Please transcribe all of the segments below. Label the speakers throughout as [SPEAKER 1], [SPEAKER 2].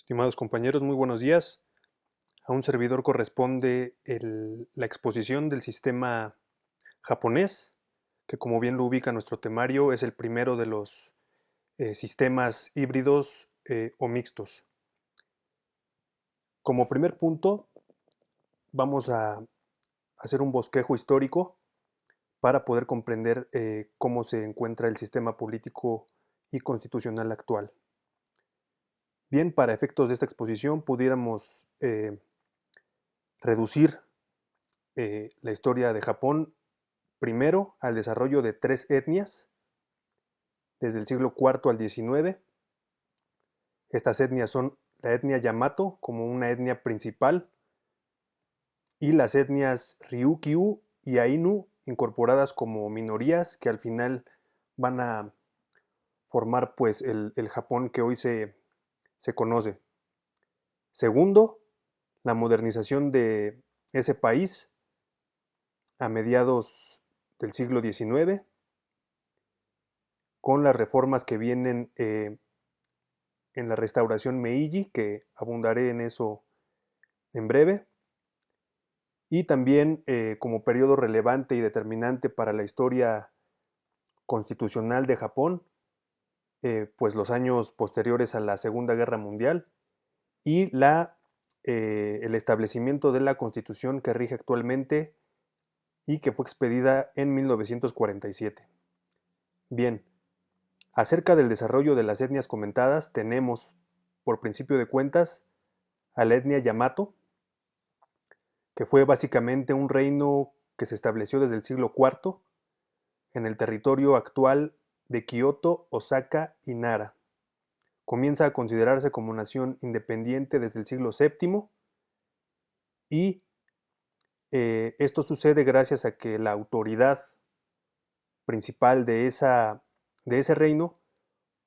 [SPEAKER 1] Estimados compañeros, muy buenos días. A un servidor corresponde la exposición del sistema japonés, que como bien lo ubica nuestro temario, es el primero de los sistemas híbridos o mixtos. Como primer punto, vamos a hacer un bosquejo histórico para poder comprender cómo se encuentra el sistema político y constitucional actual. Bien, para efectos de esta exposición pudiéramos reducir la historia de Japón primero al desarrollo de tres etnias desde el siglo IV al XIX. Estas etnias son la etnia Yamato como una etnia principal y las etnias Ryukyu y Ainu incorporadas como minorías que al final van a formar pues el Japón que hoy se conoce. Segundo, la modernización de ese país a mediados del siglo XIX con las reformas que vienen en la restauración Meiji, que abundaré en eso en breve, y también como periodo relevante y determinante para la historia constitucional de Japón, pues los años posteriores a la Segunda Guerra Mundial y el establecimiento de la constitución que rige actualmente y que fue expedida en 1947. Bien, acerca del desarrollo de las etnias comentadas, tenemos, por principio de cuentas, a la etnia Yamato, que fue básicamente un reino que se estableció desde el siglo IV en el territorio actual de Kioto, Osaka y Nara. Comienza a considerarse como nación independiente desde el siglo VII y esto sucede gracias a que la autoridad principal de ese reino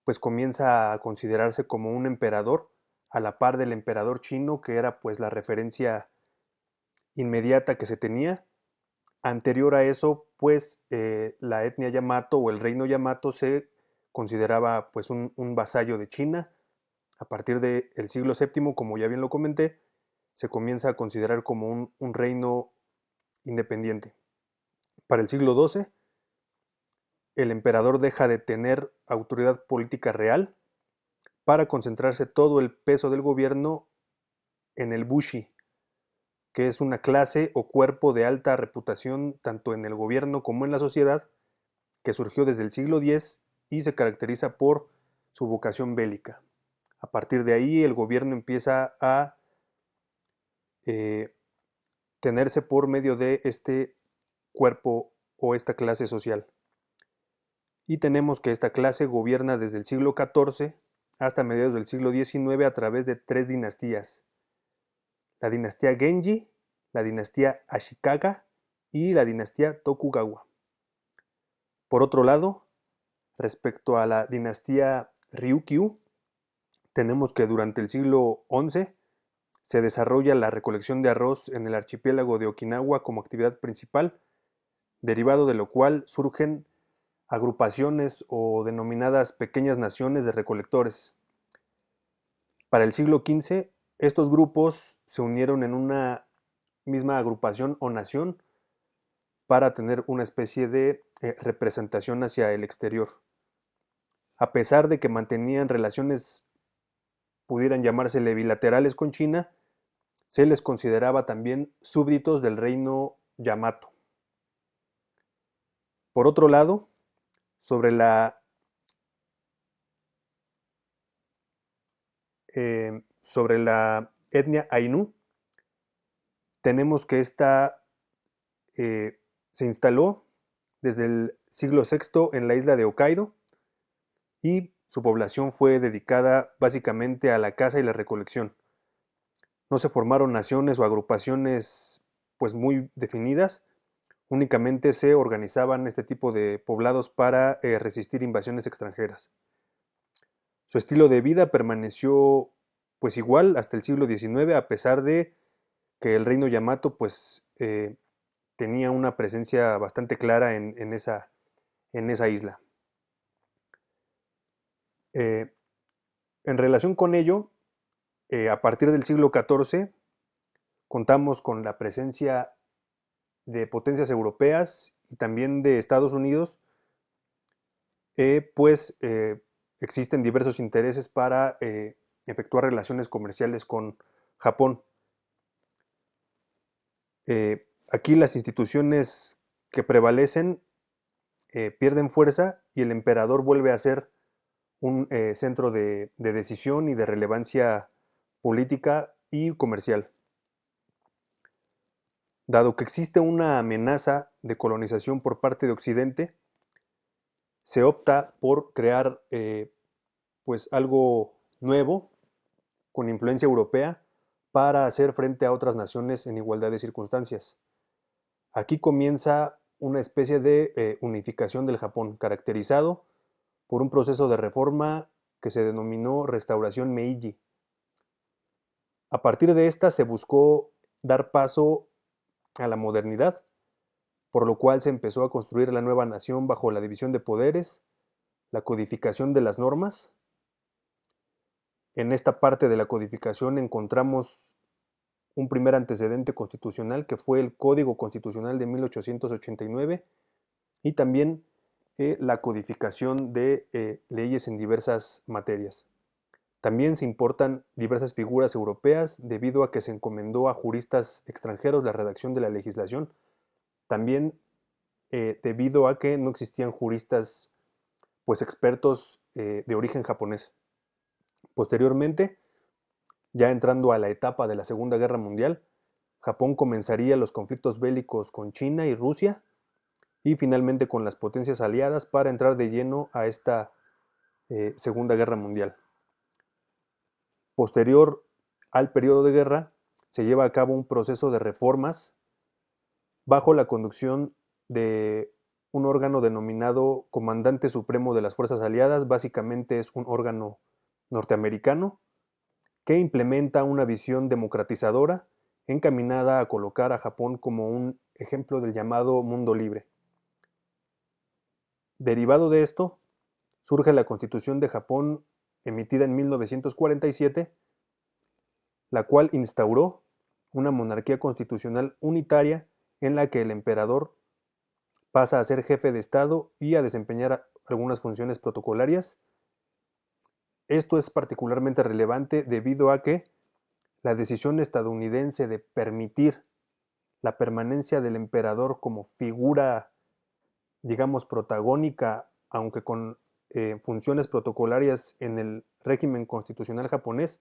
[SPEAKER 1] pues comienza a considerarse como un emperador a la par del emperador chino, que era pues la referencia inmediata que se tenía. Anterior a eso, pues la etnia Yamato o el reino Yamato se consideraba pues un vasallo de China. A partir del siglo VII, como ya bien lo comenté, se comienza a considerar como un reino independiente. Para el siglo XII, el emperador deja de tener autoridad política real para concentrarse todo el peso del gobierno en el bushi, que es una clase o cuerpo de alta reputación tanto en el gobierno como en la sociedad, que surgió desde el siglo X y se caracteriza por su vocación bélica. A partir de ahí el gobierno empieza a eh, tenerse por medio de este cuerpo o esta clase social. Y tenemos que esta clase gobierna desde el siglo XIV hasta mediados del siglo XIX a través de tres dinastías. La dinastía Genji, la dinastía Ashikaga y la dinastía Tokugawa. Por otro lado, respecto a la dinastía Ryukyu, tenemos que durante el siglo XI se desarrolla la recolección de arroz en el archipiélago de Okinawa como actividad principal, derivado de lo cual surgen agrupaciones o denominadas pequeñas naciones de recolectores. Para el siglo XV, estos grupos se unieron en una misma agrupación o nación para tener una especie de representación hacia el exterior. A pesar de que mantenían relaciones, pudieran llamársele bilaterales con China, se les consideraba también súbditos del reino Yamato. Por otro lado, sobre sobre la etnia Ainu, tenemos que esta se instaló desde el siglo VI en la isla de Hokkaido y su población fue dedicada básicamente a la caza y la recolección. No se formaron naciones o agrupaciones pues muy definidas, únicamente se organizaban este tipo de poblados para resistir invasiones extranjeras. Su estilo de vida permaneció pues igual hasta el siglo XIX a pesar de que el reino Yamato pues tenía una presencia bastante clara en esa isla. En relación con ello, A partir del siglo XIV contamos con la presencia de potencias europeas y también de Estados Unidos, pues existen diversos intereses para efectuar relaciones comerciales con Japón. Aquí las instituciones que prevalecen pierden fuerza y el emperador vuelve a ser un centro de decisión y de relevancia política y comercial. Dado que existe una amenaza de colonización por parte de Occidente, se opta por crear pues algo nuevo con influencia europea para hacer frente a otras naciones en igualdad de circunstancias. Aquí comienza una especie de unificación del Japón, caracterizado por un proceso de reforma que se denominó Restauración Meiji. A partir de esta se buscó dar paso a la modernidad, por lo cual se empezó a construir la nueva nación bajo la división de poderes, la codificación de las normas. En esta parte de la codificación encontramos un primer antecedente constitucional que fue el Código Constitucional de 1889 y también la codificación de leyes en diversas materias. También se importan diversas figuras europeas debido a que se encomendó a juristas extranjeros la redacción de la legislación. También debido a que no existían juristas pues expertos de origen japonés. Posteriormente, ya entrando a la etapa de la Segunda Guerra Mundial, Japón comenzaría los conflictos bélicos con China y Rusia y finalmente con las potencias aliadas para entrar de lleno a esta Segunda Guerra Mundial. Posterior al periodo de guerra, se lleva a cabo un proceso de reformas bajo la conducción de un órgano denominado Comandante Supremo de las Fuerzas Aliadas. Básicamente es un órgano norteamericano que implementa una visión democratizadora encaminada a colocar a Japón como un ejemplo del llamado mundo libre. Derivado de esto, surge la Constitución de Japón emitida en 1947, la cual instauró una monarquía constitucional unitaria en la que el emperador pasa a ser jefe de Estado y a desempeñar algunas funciones protocolarias. Esto es particularmente relevante debido a que la decisión estadounidense de permitir la permanencia del emperador como figura, digamos, protagónica, aunque con funciones protocolarias en el régimen constitucional japonés,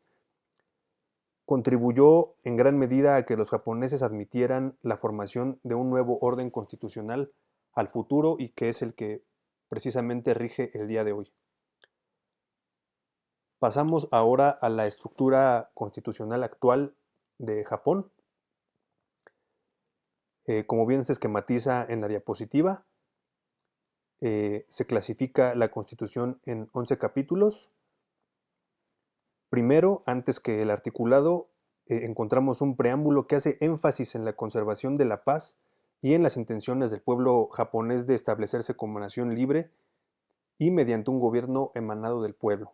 [SPEAKER 1] contribuyó en gran medida a que los japoneses admitieran la formación de un nuevo orden constitucional al futuro y que es el que precisamente rige el día de hoy. Pasamos ahora a la estructura constitucional actual de Japón. Como bien se esquematiza en la diapositiva, se clasifica la Constitución en 11 capítulos. Primero, antes que el articulado, encontramos un preámbulo que hace énfasis en la conservación de la paz y en las intenciones del pueblo japonés de establecerse como nación libre y mediante un gobierno emanado del pueblo.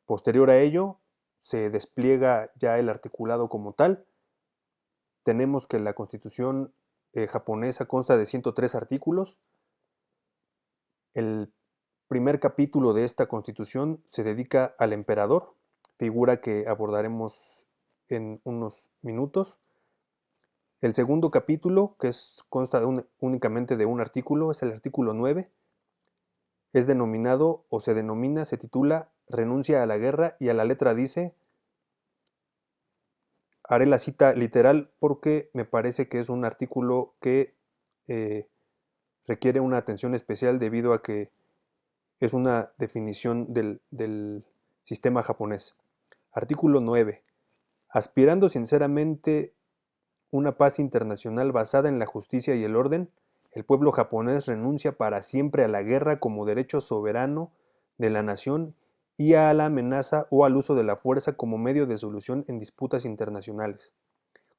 [SPEAKER 1] Posterior a ello, se despliega ya el articulado como tal. Tenemos que la Constitución japonesa consta de 103 artículos. El primer capítulo de esta Constitución se dedica al emperador, figura que abordaremos en unos minutos. El segundo capítulo, que consta únicamente de un artículo, es el artículo 9. Es denominado o se denomina, se titula Renuncia a la guerra y a la letra dice, haré la cita literal porque me parece que es un artículo que requiere una atención especial debido a que es una definición del sistema japonés. Artículo 9. Aspirando sinceramente una paz internacional basada en la justicia y el orden, el pueblo japonés renuncia para siempre a la guerra como derecho soberano de la nación y a la amenaza o al uso de la fuerza como medio de solución en disputas internacionales.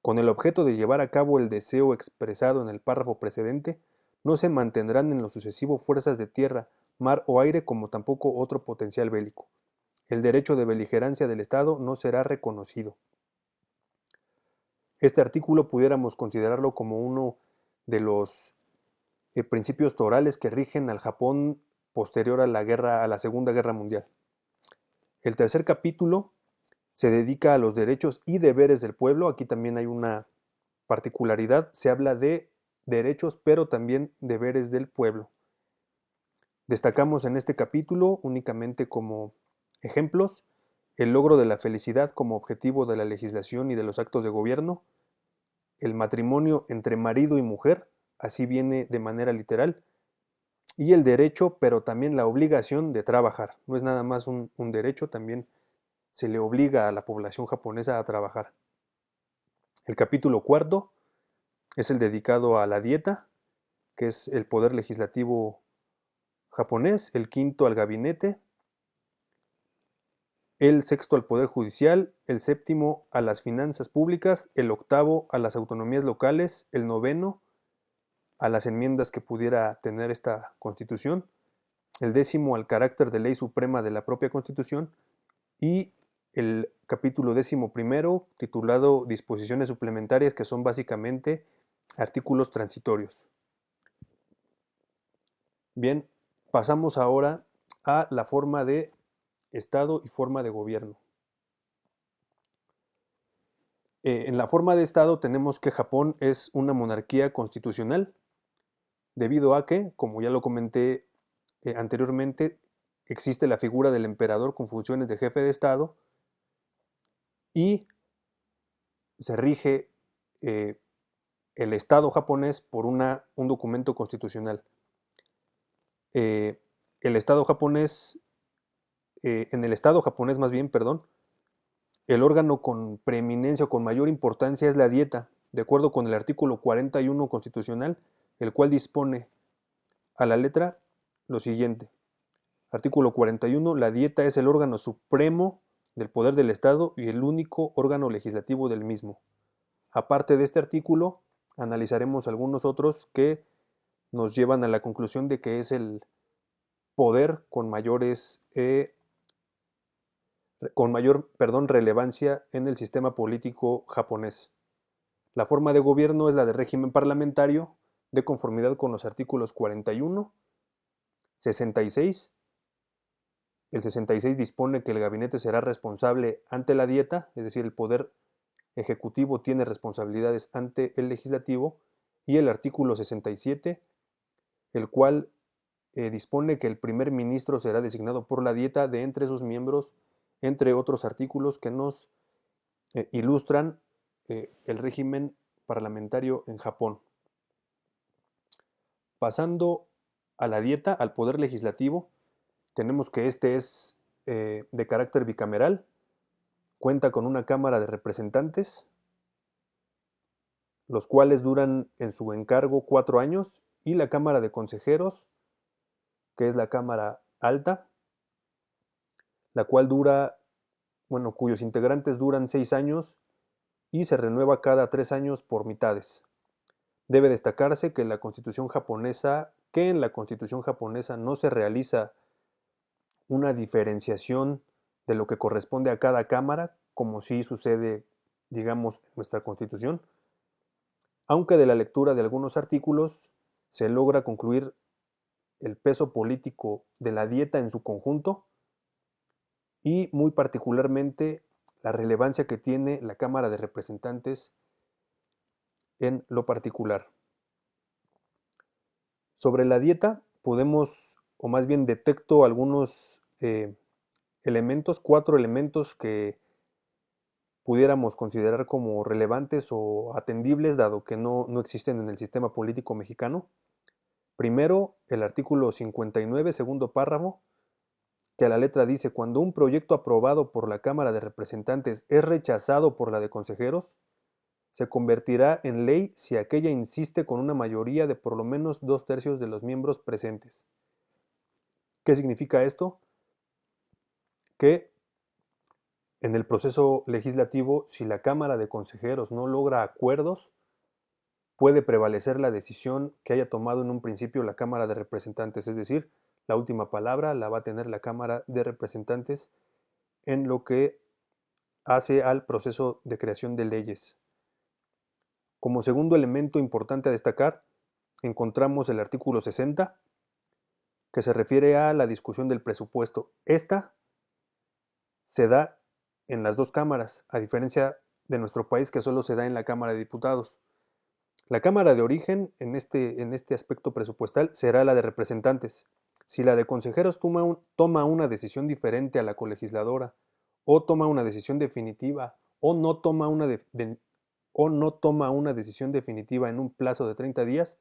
[SPEAKER 1] Con el objeto de llevar a cabo el deseo expresado en el párrafo precedente, no se mantendrán en lo sucesivo fuerzas de tierra, mar o aire como tampoco otro potencial bélico. El derecho de beligerancia del Estado no será reconocido. Este artículo pudiéramos considerarlo como uno de los principios torales que rigen al Japón posterior a la Segunda Guerra Mundial. El tercer capítulo se dedica a los derechos y deberes del pueblo. Aquí también hay una particularidad, se habla de derechos, pero también deberes del pueblo. Destacamos en este capítulo únicamente como ejemplos el logro de la felicidad como objetivo de la legislación y de los actos de gobierno, el matrimonio entre marido y mujer, así viene de manera literal, y el derecho, pero también la obligación de trabajar. No es nada más un derecho, también se le obliga a la población japonesa a trabajar. El capítulo cuarto es el dedicado a la dieta, que es el poder legislativo japonés, el quinto al gabinete, el sexto al poder judicial, el séptimo a las finanzas públicas, el octavo a las autonomías locales, el noveno a las enmiendas que pudiera tener esta constitución, el décimo al carácter de ley suprema de la propia constitución y el capítulo 11º titulado Disposiciones suplementarias, que son básicamente artículos transitorios. Bien, pasamos ahora a la forma de Estado y forma de gobierno. En la forma de Estado tenemos que Japón es una monarquía constitucional, debido a que, como ya lo comenté anteriormente, existe la figura del emperador con funciones de jefe de Estado y se rige el Estado japonés por un documento constitucional. El Estado japonés, en el Estado japonés más bien, perdón, el órgano con preeminencia o con mayor importancia es la dieta, de acuerdo con el artículo 41 constitucional, el cual dispone a la letra lo siguiente. Artículo 41. La dieta es el órgano supremo del poder del Estado y el único órgano legislativo del mismo. Aparte de este artículo, analizaremos algunos otros que nos llevan a la conclusión de que es el poder con mayor relevancia en el sistema político japonés. La forma de gobierno es la de régimen parlamentario, de conformidad con los artículos 41, 66. El 66 dispone que el gabinete será responsable ante la dieta, es decir, el poder ejecutivo tiene responsabilidades ante el legislativo, y el artículo 67, el cual dispone que el primer ministro será designado por la dieta de entre sus miembros, entre otros artículos que nos ilustran el régimen parlamentario en Japón. Pasando a la dieta, al poder legislativo, tenemos que este es de carácter bicameral, cuenta con una Cámara de Representantes, los cuales duran en su encargo 4 años, y la Cámara de Consejeros, que es la Cámara Alta, la cual cuyos integrantes duran 6 años y se renueva cada 3 años por mitades. Debe destacarse que en la Constitución japonesa no se realiza una diferenciación de lo que corresponde a cada cámara, como sí sucede, digamos, en nuestra Constitución, aunque de la lectura de algunos artículos se logra concluir el peso político de la dieta en su conjunto y muy particularmente la relevancia que tiene la Cámara de Representantes en lo particular. Sobre la dieta podemos, o más bien detecto algunos elementos, 4 elementos que pudiéramos considerar como relevantes o atendibles, dado que no existen en el sistema político mexicano. Primero, el artículo 59, segundo párrafo, que a la letra dice: cuando un proyecto aprobado por la Cámara de Representantes es rechazado por la de consejeros, se convertirá en ley si aquella insiste con una mayoría de por lo menos 2/3 de los miembros presentes. ¿Qué significa esto? Que en el proceso legislativo, si la Cámara de Consejeros no logra acuerdos, puede prevalecer la decisión que haya tomado en un principio la Cámara de Representantes, es decir, la última palabra la va a tener la Cámara de Representantes en lo que hace al proceso de creación de leyes. Como segundo elemento importante a destacar, encontramos el artículo 60, que se refiere a la discusión del presupuesto. Esta se da en las dos cámaras, a diferencia de nuestro país que solo se da en la Cámara de Diputados. La Cámara de origen en este aspecto presupuestal será la de representantes. Si la de consejeros toma una decisión diferente a la colegisladora, o toma una decisión definitiva, o no toma una decisión definitiva en un plazo de 30 días,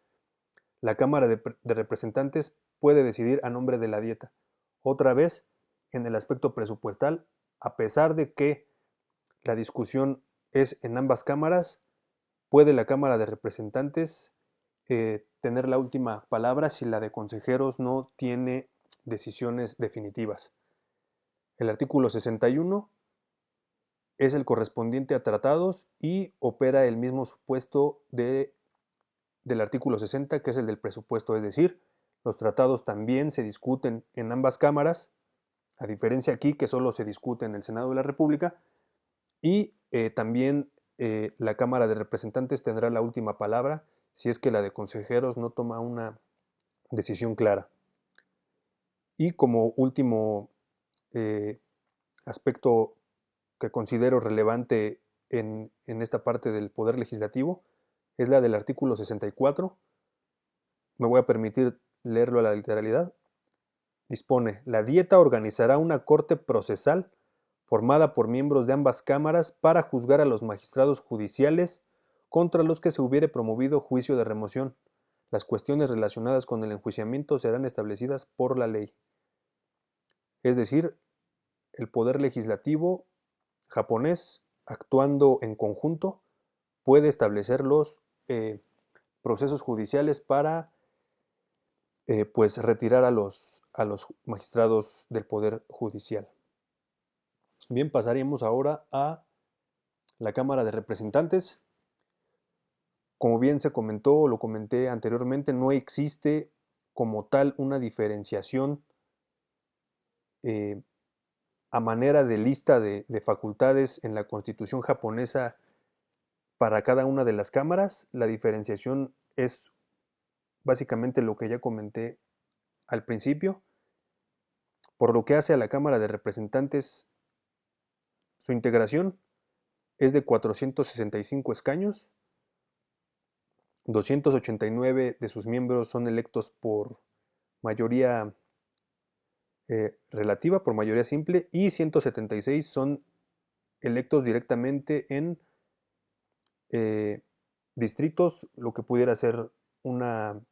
[SPEAKER 1] la Cámara de Representantes puede decidir a nombre de la Dieta. Otra vez, en el aspecto presupuestal, a pesar de que la discusión es en ambas cámaras, puede la Cámara de Representantes tener la última palabra si la de consejeros no tiene decisiones definitivas. El artículo 61 es el correspondiente a tratados y opera el mismo supuesto del artículo 60, que es el del presupuesto, es decir, los tratados también se discuten en ambas cámaras, a diferencia aquí que solo se discute en el Senado de la República, y también la Cámara de Representantes tendrá la última palabra si es que la de consejeros no toma una decisión clara. Y como último aspecto que considero relevante en esta parte del Poder Legislativo es la del artículo 64. Me voy a permitir leerlo a la literalidad. Dispone: la Dieta organizará una corte procesal formada por miembros de ambas cámaras para juzgar a los magistrados judiciales contra los que se hubiere promovido juicio de remoción. Las cuestiones relacionadas con el enjuiciamiento serán establecidas por la ley. Es decir, el poder legislativo japonés, actuando en conjunto, puede establecer los procesos judiciales para pues retirar a los magistrados del poder judicial. Bien, pasaríamos ahora a la Cámara de Representantes. Como bien se comentó o lo comenté anteriormente, no existe como tal una diferenciación a manera de lista de facultades en la Constitución japonesa para cada una de las cámaras. La diferenciación es básicamente lo que ya comenté al principio. Por lo que hace a la Cámara de Representantes, su integración es de 465 escaños. 289 de sus miembros son electos por mayoría relativa, por mayoría simple, y 176 son electos directamente en distritos, lo que pudiera ser un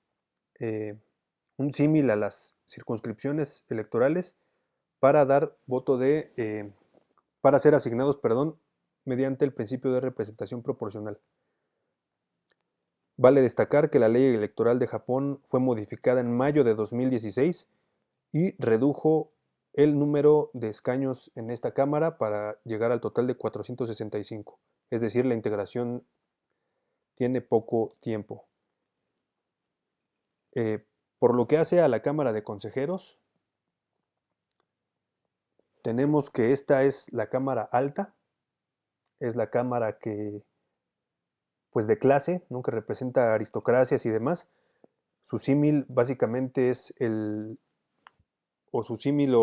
[SPEAKER 1] símil a las circunscripciones electorales para dar voto para ser asignados, perdón, mediante el principio de representación proporcional. Vale destacar que la ley electoral de Japón fue modificada en mayo de 2016 y redujo el número de escaños en esta Cámara para llegar al total de 465. Es decir, la integración tiene poco tiempo. Por lo que hace a la Cámara de Consejeros, tenemos que esta es la Cámara alta, es la Cámara que, pues de clase, ¿no? Que representa aristocracias y demás. Su símil básicamente es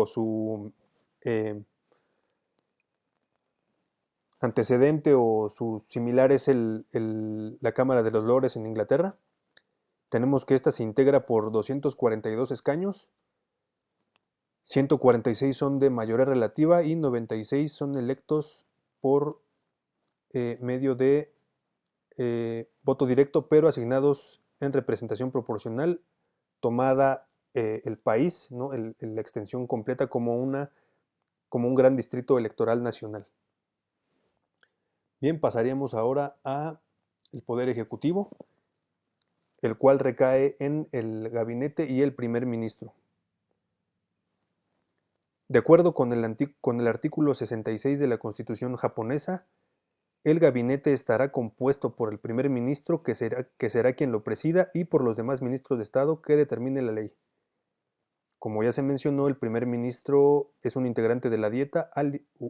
[SPEAKER 1] su antecedente o su similar es la Cámara de los Lores en Inglaterra. Tenemos que esta se integra por 242 escaños, 146 son de mayoría relativa y 96 son electos por medio de voto directo, pero asignados en representación proporcional, tomada el país, ¿no? La extensión completa como un gran distrito electoral nacional. Bien, pasaríamos ahora a el Poder Ejecutivo, el cual recae en el gabinete y el primer ministro. De acuerdo con el artículo 66 de la Constitución japonesa, el gabinete estará compuesto por el primer ministro, que será quien lo presida, y por los demás ministros de Estado que determine la ley. Como ya se mencionó, el primer ministro es un integrante de la Dieta,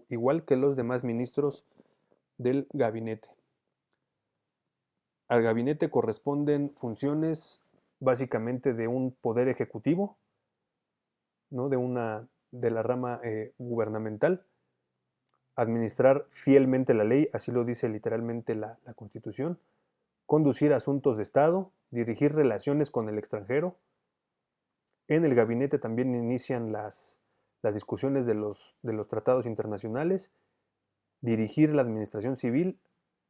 [SPEAKER 1] igual que los demás ministros del gabinete. Al gabinete corresponden funciones básicamente de un poder ejecutivo, ¿no? de la rama gubernamental, administrar fielmente la ley, así lo dice literalmente la Constitución, conducir asuntos de Estado, dirigir relaciones con el extranjero. En el gabinete también inician las discusiones de los tratados internacionales, dirigir la administración civil,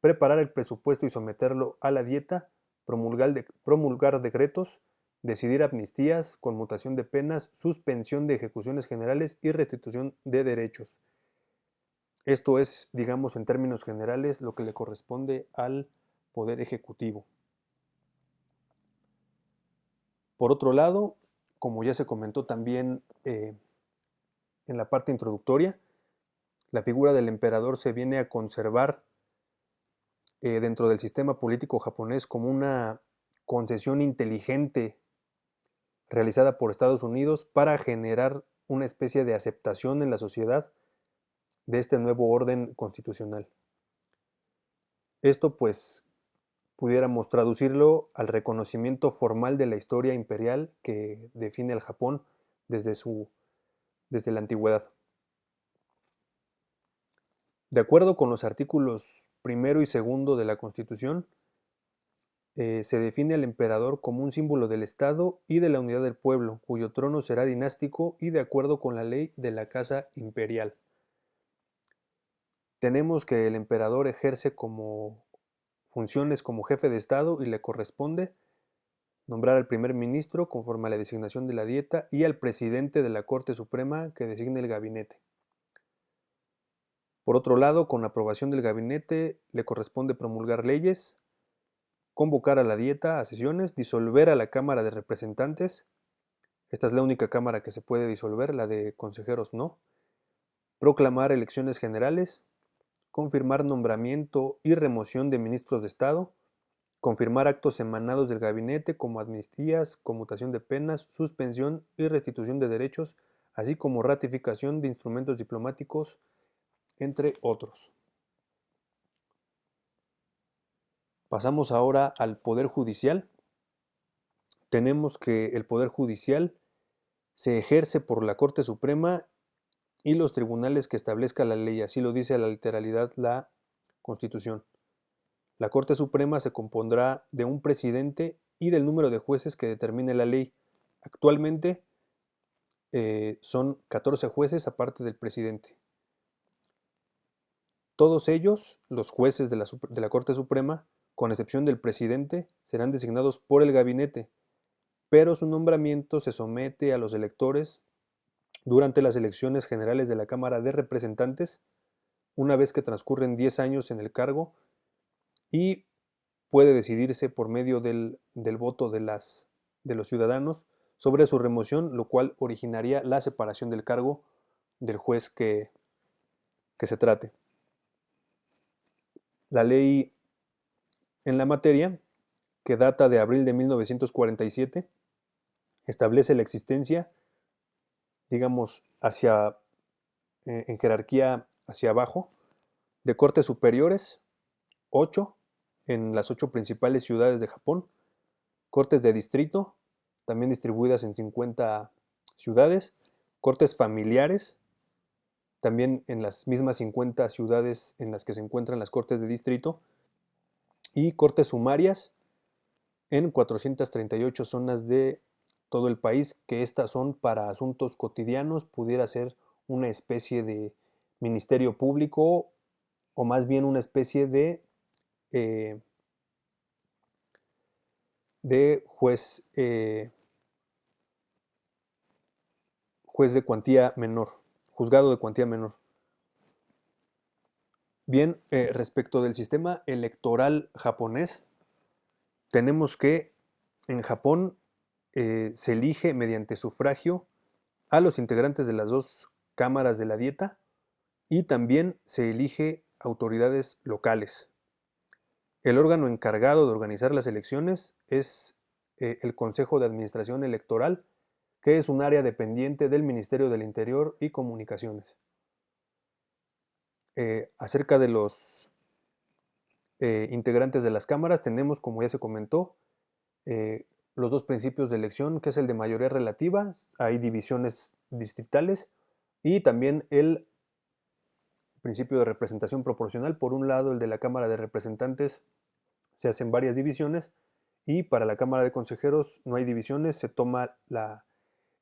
[SPEAKER 1] preparar el presupuesto y someterlo a la Dieta, promulgar decretos, decidir amnistías, conmutación de penas, suspensión de ejecuciones generales y restitución de derechos. Esto es, digamos, en términos generales, lo que le corresponde al Poder Ejecutivo. Por otro lado, como ya se comentó también en la parte introductoria, la figura del emperador se viene a conservar dentro del sistema político japonés como una concesión inteligente realizada por Estados Unidos para generar una especie de aceptación en la sociedad de este nuevo orden constitucional. Esto pues pudiéramos traducirlo al reconocimiento formal de la historia imperial que define al Japón desde la antigüedad. De acuerdo con los artículos primero y segundo de la Constitución, se define al emperador como un símbolo del Estado y de la unidad del pueblo, cuyo trono será dinástico y de acuerdo con la ley de la Casa Imperial. Tenemos que el emperador ejerce funciones como jefe de Estado y le corresponde nombrar al primer ministro conforme a la designación de la Dieta y al presidente de la Corte Suprema que designe el gabinete. Por otro lado, con aprobación del gabinete le corresponde promulgar leyes, convocar a la Dieta a sesiones, disolver a la Cámara de Representantes, esta es la única cámara que se puede disolver, la de consejeros no, proclamar elecciones generales, confirmar nombramiento y remoción de ministros de Estado, confirmar actos emanados del gabinete como amnistías, conmutación de penas, suspensión y restitución de derechos, así como ratificación de instrumentos diplomáticos, entre otros. Pasamos ahora al Poder Judicial. Tenemos que el Poder Judicial se ejerce por la Corte Suprema y los tribunales que establezca la ley, así lo dice a la literalidad la Constitución. La Corte Suprema se compondrá de un presidente y del número de jueces que determine la ley. Actualmente son 14 jueces aparte del presidente. Todos ellos, los jueces de la Corte Suprema, con excepción del presidente, serán designados por el gabinete, pero su nombramiento se somete a los electores durante las elecciones generales de la Cámara de Representantes, una vez que transcurren 10 años en el cargo, y puede decidirse por medio del voto de los ciudadanos sobre su remoción, lo cual originaría la separación del cargo del juez que se trate. La ley en la materia, que data de abril de 1947, establece la existencia, digamos, en jerarquía hacia abajo, de cortes superiores, 8 en las 8 principales ciudades de Japón, cortes de distrito, también distribuidas en 50 ciudades, cortes familiares, también en las mismas 50 ciudades en las que se encuentran las cortes de distrito, y cortes sumarias en 438 zonas de todo el país, que estas son para asuntos cotidianos, pudiera ser una especie de ministerio público o más bien una especie eh, de juez de cuantía menor, juzgado de cuantía menor. Bien, respecto del sistema electoral japonés, tenemos que en Japón se elige mediante sufragio a los integrantes de las dos cámaras de la Dieta y también se elige autoridades locales. El órgano encargado de organizar las elecciones es el Consejo de Administración Electoral, que es un área dependiente del Ministerio del Interior y Comunicaciones. Acerca de los integrantes de las cámaras, tenemos, como ya se comentó, los dos principios de elección, que es el de mayoría relativa, hay divisiones distritales, y también el principio de representación proporcional. Por un lado, el de la Cámara de Representantes se hacen varias divisiones, y para la Cámara de Consejeros no hay divisiones, se toma la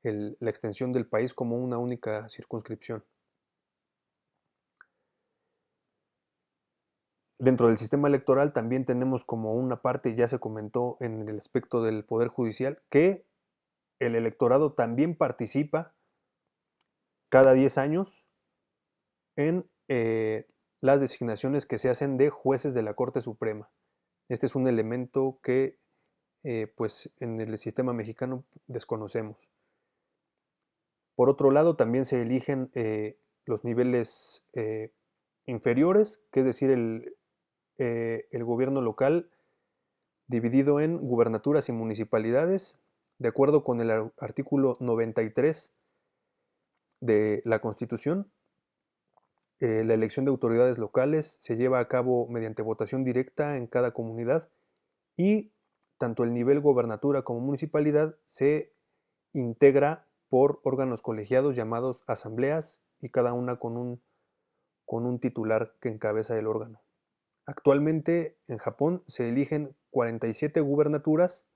[SPEAKER 1] extensión del país como una única circunscripción. Dentro del sistema electoral también tenemos como una parte, ya se comentó en el aspecto del Poder Judicial, que el electorado también participa cada 10 años en las designaciones que se hacen de jueces de la Corte Suprema. Este es un elemento que pues en el sistema mexicano desconocemos. Por otro lado, también se eligen los niveles inferiores, que es decir, el gobierno local dividido en gubernaturas y municipalidades, de acuerdo con el artículo 93 de la Constitución. La elección de autoridades locales se lleva a cabo mediante votación directa en cada comunidad, y tanto el nivel gobernatura como municipalidad se integra por órganos colegiados llamados asambleas, y cada una con un titular que encabeza el órgano. Actualmente en Japón se eligen 47 gubernaturas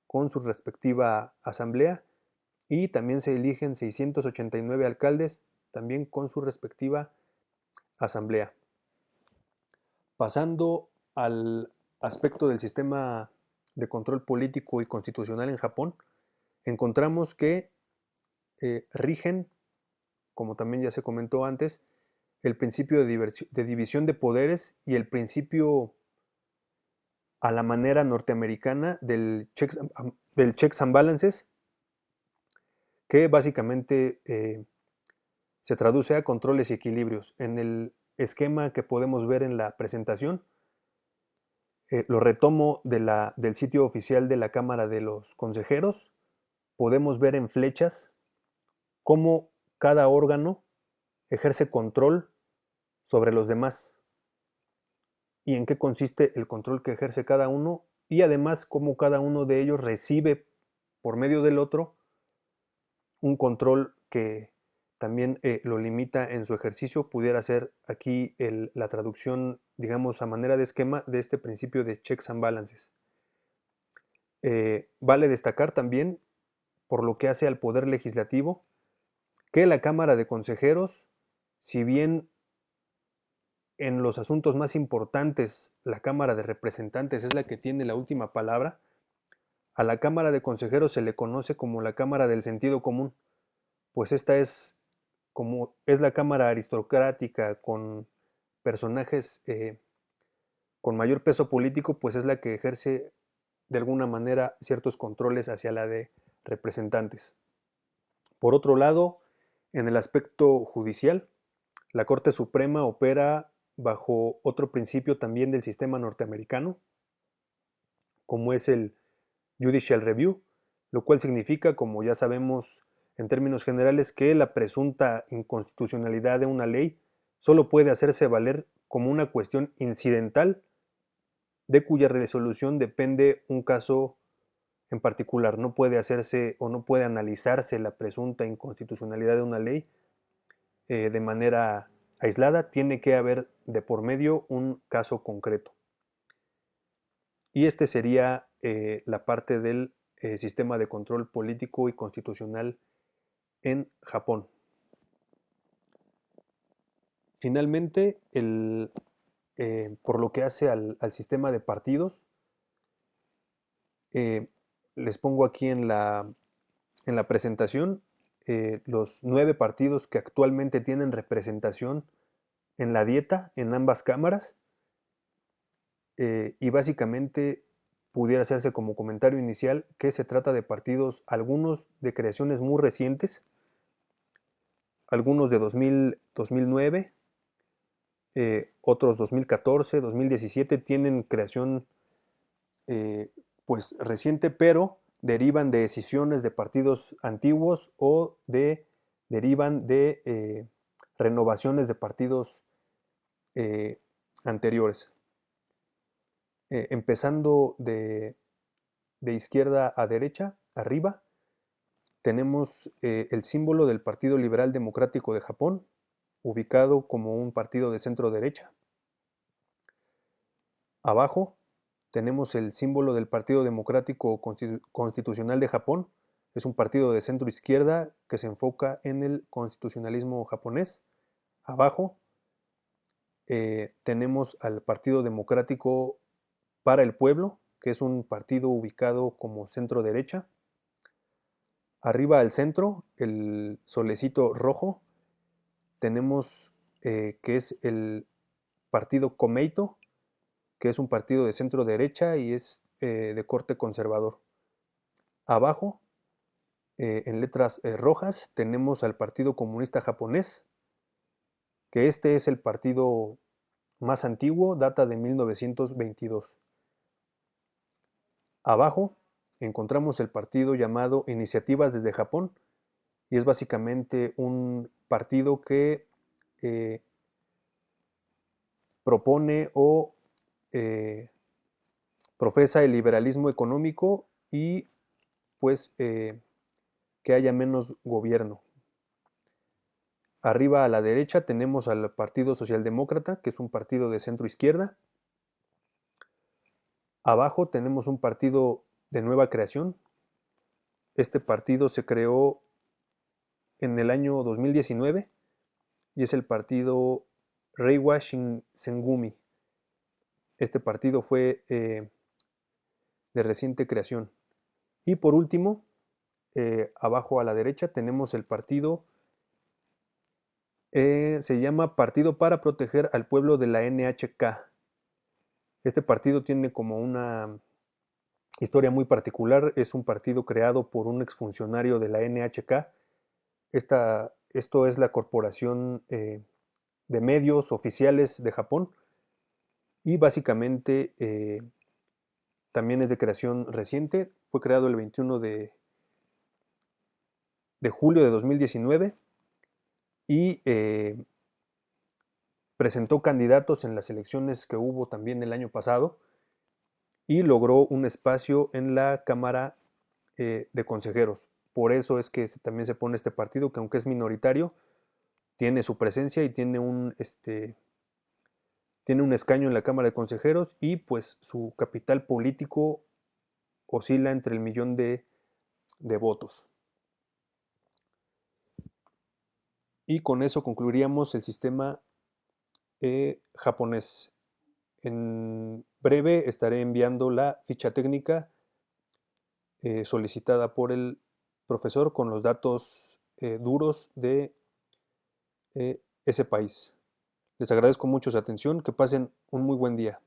[SPEAKER 1] con su respectiva asamblea, y también se eligen 689 alcaldes también con su respectiva asamblea. Pasando al aspecto del sistema de control político y constitucional en Japón, encontramos que rigen, como también ya se comentó antes, el principio de división de poderes y el principio a la manera norteamericana del checks and balances, que básicamente se traduce a controles y equilibrios. En el esquema que podemos ver en la presentación, lo retomo del sitio oficial de la Cámara de los Consejeros, podemos ver en flechas cómo cada órgano ejerce control sobre los demás y en qué consiste el control que ejerce cada uno, y además cómo cada uno de ellos recibe por medio del otro un control que también lo limita en su ejercicio. Pudiera ser aquí la traducción, digamos, a manera de esquema de este principio de checks and balances. Vale destacar también, por lo que hace al Poder Legislativo, que la Cámara de Consejeros, si bien en los asuntos más importantes la Cámara de Representantes es la que tiene la última palabra, a la Cámara de Consejeros se le conoce como la Cámara del Sentido Común, pues esta es, como es la Cámara aristocrática con personajes con mayor peso político, pues es la que ejerce de alguna manera ciertos controles hacia la de representantes. Por otro lado, en el aspecto judicial, la Corte Suprema opera bajo otro principio también del sistema norteamericano, como es el Judicial Review, lo cual significa, como ya sabemos en términos generales, que la presunta inconstitucionalidad de una ley solo puede hacerse valer como una cuestión incidental de cuya resolución depende un caso en particular. No puede hacerse o no puede analizarse la presunta inconstitucionalidad de una ley de manera aislada, tiene que haber de por medio un caso concreto. Y este sería la parte del sistema de control político y constitucional en Japón. Finalmente, por lo que hace al sistema de partidos, les pongo aquí en la presentación los 9 partidos que actualmente tienen representación en la dieta en ambas cámaras, y básicamente pudiera hacerse como comentario inicial que se trata de partidos, algunos de creaciones muy recientes, algunos de 2009, otros 2014, 2017, tienen creación pues reciente, pero derivan de escisiones de partidos antiguos o derivan de renovaciones de partidos anteriores. Empezando de izquierda a derecha, arriba, tenemos el símbolo del Partido Liberal Democrático de Japón, ubicado como un partido de centro derecha. Abajo tenemos el símbolo del Partido Democrático Constitucional de Japón. Es un partido de centro izquierda que se enfoca en el constitucionalismo japonés. Abajo tenemos al Partido Democrático para el Pueblo, que es un partido ubicado como centro derecha. Arriba al centro, el solecito rojo, tenemos que es el partido Komeito, que es un partido de centro derecha y es de corte conservador. Abajo, en letras rojas, tenemos al Partido Comunista Japonés, que este es el partido más antiguo, data de 1922. Abajo encontramos el partido llamado Iniciativas desde Japón, y es básicamente un partido que propone o profesa el liberalismo económico y pues que haya menos gobierno. Arriba a la derecha tenemos al Partido Socialdemócrata, que es un partido de centro izquierda. Abajo tenemos un partido de nueva creación. Este partido se creó en el año 2019 y es el partido Reiwa Shinsengumi. Este partido fue de reciente creación. Y por último, abajo a la derecha tenemos el partido, se llama Partido para Proteger al Pueblo de la NHK. Este partido tiene como una historia muy particular. Es un partido creado por un exfuncionario de la NHK. Esto es la corporación de medios oficiales de Japón y básicamente también es de creación reciente. Fue creado el 21 de julio de 2019 y presentó candidatos en las elecciones que hubo también el año pasado y logró un espacio en la Cámara de Consejeros. Por eso es que también se pone este partido, que aunque es minoritario, tiene su presencia y tiene un escaño en la Cámara de Consejeros y pues su capital político oscila entre el millón de votos. Y con eso concluiríamos el sistema japonés. En breve estaré enviando la ficha técnica solicitada por el profesor con los datos duros de ese país. Les agradezco mucho su atención, que pasen un muy buen día.